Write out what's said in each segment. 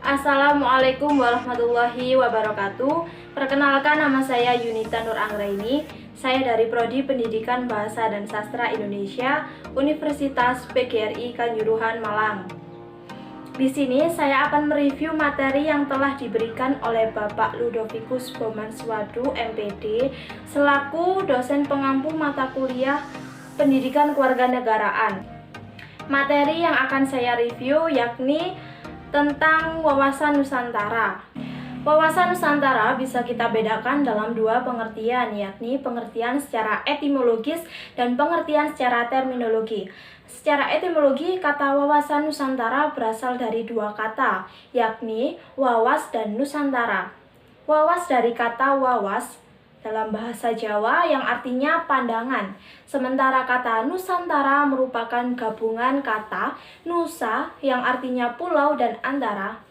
Assalamualaikum warahmatullahi wabarakatuh. Perkenalkan, nama saya Yunita Nur Anggraini. Saya dari Prodi Pendidikan Bahasa dan Sastra Indonesia, Universitas PGRI Kanjuruhan, Malang. Di sini saya akan mereview materi yang telah diberikan oleh Bapak Ludovicus Bomanswadu, MPD, selaku dosen pengampu mata kuliah Pendidikan Kewarganegaraan. Materi yang akan saya review yakni tentang wawasan Nusantara. Wawasan Nusantara bisa kita bedakan dalam dua pengertian, yakni pengertian secara etimologis dan pengertian secara terminologi. Secara etimologi, kata wawasan Nusantara berasal dari dua kata, yakni wawas dan Nusantara. Wawas dari kata wawas dalam bahasa Jawa yang artinya pandangan. Sementara kata Nusantara merupakan gabungan kata Nusa yang artinya pulau dan antara.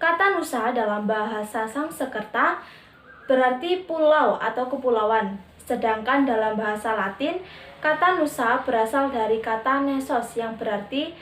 Kata Nusa dalam bahasa Sangsekerta berarti pulau atau kepulauan. Sedangkan dalam bahasa Latin, kata Nusa berasal dari kata Nesos yang berarti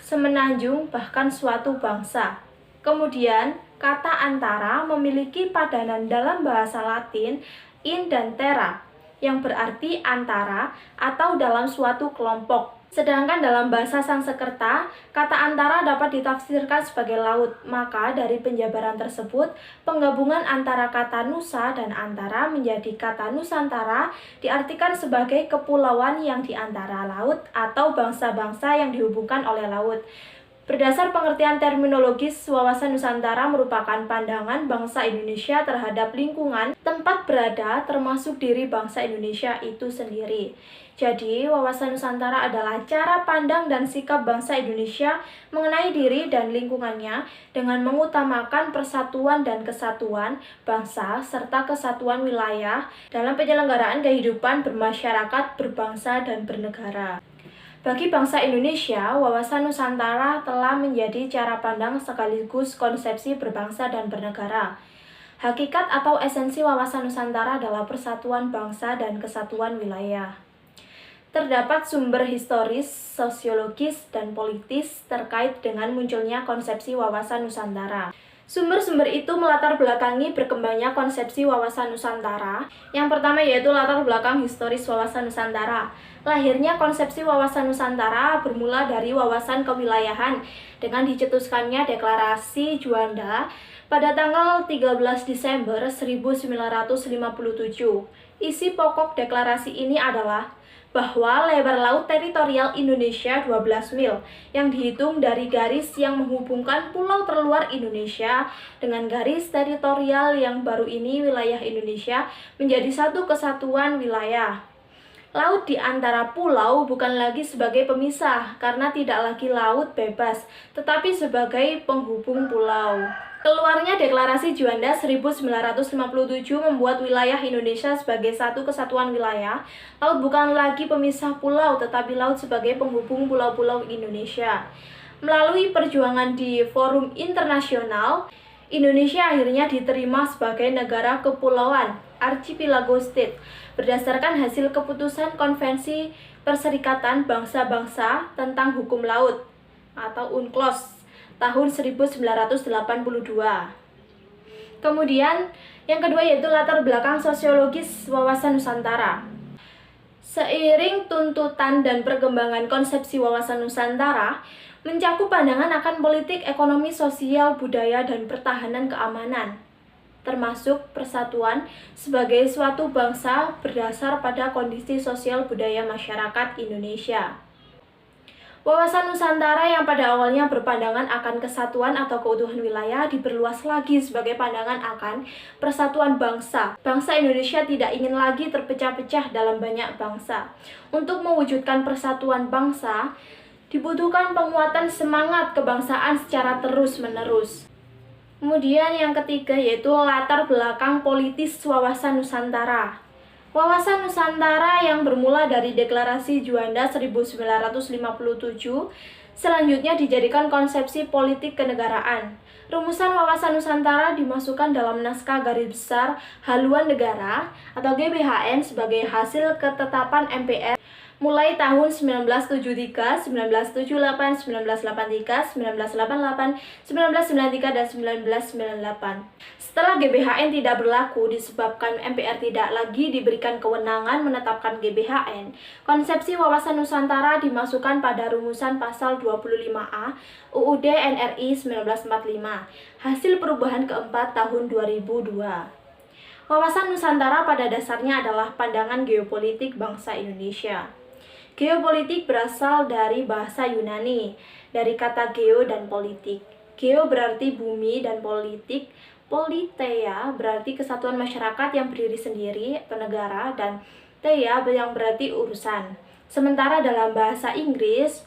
semenanjung bahkan suatu bangsa. Kemudian, kata antara memiliki padanan dalam bahasa Latin in dan terra, yang berarti antara atau dalam suatu kelompok. Sedangkan dalam bahasa Sangsekerta, kata antara dapat ditafsirkan sebagai laut. Maka dari penjabaran tersebut, penggabungan antara kata Nusa dan antara menjadi kata Nusantara diartikan sebagai kepulauan yang di antara laut atau bangsa-bangsa yang dihubungkan oleh laut. Berdasar pengertian terminologis, wawasan Nusantara merupakan pandangan bangsa Indonesia terhadap lingkungan tempat berada, termasuk diri bangsa Indonesia itu sendiri. Jadi, wawasan Nusantara adalah cara pandang dan sikap bangsa Indonesia mengenai diri dan lingkungannya dengan mengutamakan persatuan dan kesatuan bangsa serta kesatuan wilayah dalam penyelenggaraan kehidupan bermasyarakat, berbangsa, dan bernegara. Bagi bangsa Indonesia, wawasan Nusantara telah menjadi cara pandang sekaligus konsepsi berbangsa dan bernegara. Hakikat atau esensi wawasan Nusantara adalah persatuan bangsa dan kesatuan wilayah. Terdapat sumber historis, sosiologis, dan politis terkait dengan munculnya konsepsi wawasan Nusantara. Sumber-sumber itu melatar belakangi berkembangnya konsepsi wawasan Nusantara. Yang pertama yaitu latar belakang historis wawasan Nusantara. Lahirnya konsepsi wawasan Nusantara bermula dari wawasan kewilayahan dengan dicetuskannya Deklarasi Juanda pada tanggal 13 Desember 1957. Isi pokok deklarasi ini adalah bahwa lebar laut teritorial Indonesia 12 mil yang dihitung dari garis yang menghubungkan pulau terluar Indonesia dengan garis teritorial yang baru ini wilayah Indonesia menjadi satu kesatuan wilayah. Laut di antara pulau bukan lagi sebagai pemisah karena tidak lagi laut bebas, tetapi sebagai penghubung pulau. Keluarnya Deklarasi Juanda 1957 membuat wilayah Indonesia sebagai satu kesatuan wilayah. Laut bukan lagi pemisah pulau, tetapi laut sebagai penghubung pulau-pulau Indonesia. Melalui perjuangan di forum internasional, Indonesia akhirnya diterima sebagai negara kepulauan, Archipelago State, berdasarkan hasil keputusan Konvensi Perserikatan Bangsa-Bangsa tentang Hukum Laut, atau UNCLOS, tahun 1982. Kemudian, yang kedua yaitu latar belakang sosiologis wawasan Nusantara. Seiring tuntutan dan perkembangan konsepsi wawasan Nusantara, mencakup pandangan akan politik, ekonomi, sosial, budaya, dan pertahanan keamanan, termasuk persatuan sebagai suatu bangsa berdasar pada kondisi sosial budaya masyarakat Indonesia. Wawasan Nusantara yang pada awalnya berpandangan akan kesatuan atau keutuhan wilayah diperluas lagi sebagai pandangan akan persatuan bangsa. Bangsa Indonesia tidak ingin lagi terpecah-pecah dalam banyak bangsa. Untuk mewujudkan persatuan bangsa, dibutuhkan penguatan semangat kebangsaan secara terus-menerus. Kemudian yang ketiga yaitu latar belakang politis wawasan Nusantara. Wawasan Nusantara yang bermula dari Deklarasi Juanda 1957 selanjutnya dijadikan konsepsi politik kenegaraan. Rumusan wawasan Nusantara dimasukkan dalam naskah garis besar haluan negara atau GBHN sebagai hasil ketetapan MPR mulai tahun 1973, 1978, 1983, 1988, 1993, dan 1998. Setelah GBHN tidak berlaku disebabkan MPR tidak lagi diberikan kewenangan menetapkan GBHN, konsepsi wawasan Nusantara dimasukkan pada rumusan pasal 25A UUD NRI 1945, hasil perubahan keempat tahun 2002. Wawasan Nusantara pada dasarnya adalah pandangan geopolitik bangsa Indonesia. Geopolitik berasal dari bahasa Yunani, dari kata geo dan politik. Geo berarti bumi dan politik, politeia berarti kesatuan masyarakat yang berdiri sendiri atau negara, dan teia yang berarti urusan. Sementara dalam bahasa Inggris,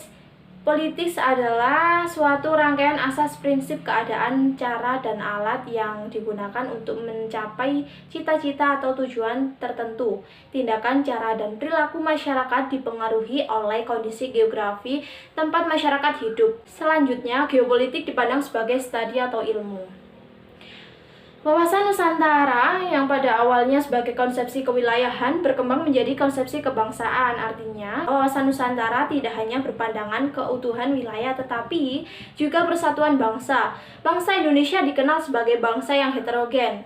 politis adalah suatu rangkaian asas prinsip keadaan, cara, dan alat yang digunakan untuk mencapai cita-cita atau tujuan tertentu. Tindakan, cara, dan perilaku masyarakat dipengaruhi oleh kondisi geografi tempat masyarakat hidup. Selanjutnya, geopolitik dipandang sebagai studi atau ilmu. Wawasan Nusantara yang pada awalnya sebagai konsepsi kewilayahan berkembang menjadi konsepsi kebangsaan. Artinya, wawasan Nusantara tidak hanya berpandangan keutuhan wilayah tetapi juga persatuan bangsa. Bangsa Indonesia dikenal sebagai bangsa yang heterogen.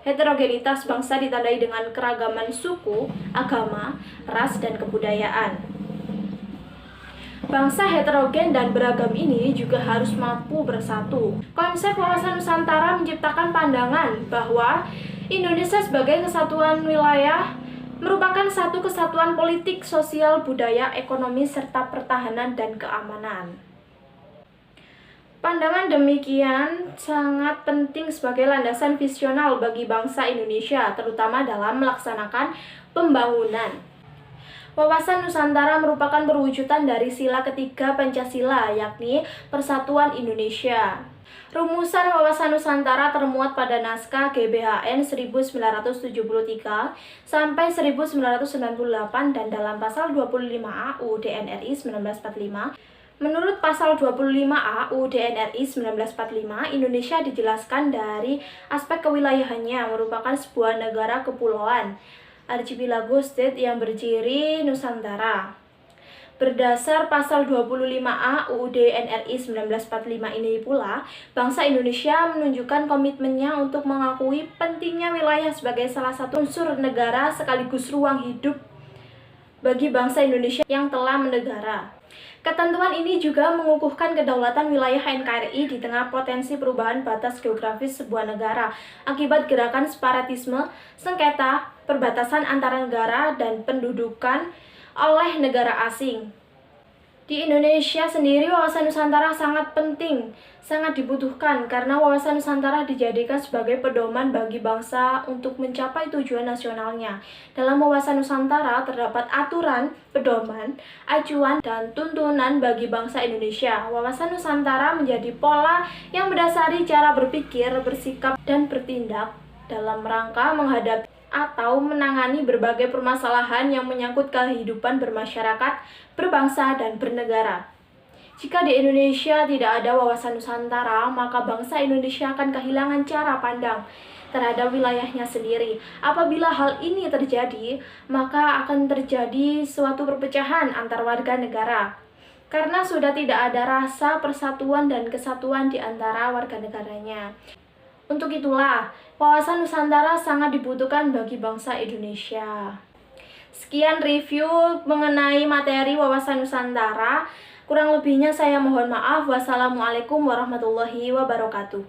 Heterogenitas bangsa ditandai dengan keragaman suku, agama, ras, dan kebudayaan. Bangsa heterogen dan beragam ini juga harus mampu bersatu. Konsep wawasan Nusantara menciptakan pandangan bahwa Indonesia sebagai kesatuan wilayah merupakan satu kesatuan politik, sosial, budaya, ekonomi, serta pertahanan dan keamanan. Pandangan demikian sangat penting sebagai landasan visional bagi bangsa Indonesia, terutama dalam melaksanakan pembangunan. Wawasan Nusantara merupakan perwujudan dari sila ketiga Pancasila, yakni Persatuan Indonesia. Rumusan wawasan Nusantara termuat pada naskah GBHN 1973 sampai 1998 dan dalam pasal 25A UUD NRI 1945. Menurut pasal 25A UUD NRI 1945, Indonesia dijelaskan dari aspek kewilayahannya merupakan sebuah negara kepulauan, Archipelago State yang berciri Nusantara. Berdasar pasal 25A UUD NRI 1945 ini pula, bangsa Indonesia menunjukkan komitmennya untuk mengakui pentingnya wilayah sebagai salah satu unsur negara sekaligus ruang hidup bagi bangsa Indonesia yang telah menegara. Ketentuan ini juga mengukuhkan kedaulatan wilayah NKRI di tengah potensi perubahan batas geografis sebuah negara akibat gerakan separatisme, sengketa, perbatasan antara negara, dan pendudukan oleh negara asing. Di Indonesia sendiri, wawasan Nusantara sangat penting, sangat dibutuhkan karena wawasan Nusantara dijadikan sebagai pedoman bagi bangsa untuk mencapai tujuan nasionalnya. Dalam wawasan Nusantara terdapat aturan, pedoman, acuan, dan tuntunan bagi bangsa Indonesia. Wawasan Nusantara menjadi pola yang mendasari cara berpikir, bersikap, dan bertindak dalam rangka menghadapi atau menangani berbagai permasalahan yang menyangkut kehidupan bermasyarakat, berbangsa, dan bernegara. Jika di Indonesia tidak ada wawasan Nusantara, maka bangsa Indonesia akan kehilangan cara pandang terhadap wilayahnya sendiri. Apabila hal ini terjadi, maka akan terjadi suatu perpecahan antar warga negara. Karena sudah tidak ada rasa persatuan dan kesatuan di antara warga negaranya. Untuk itulah, wawasan Nusantara sangat dibutuhkan bagi bangsa Indonesia. Sekian review mengenai materi wawasan Nusantara. Kurang lebihnya saya mohon maaf. Wassalamualaikum warahmatullahi wabarakatuh.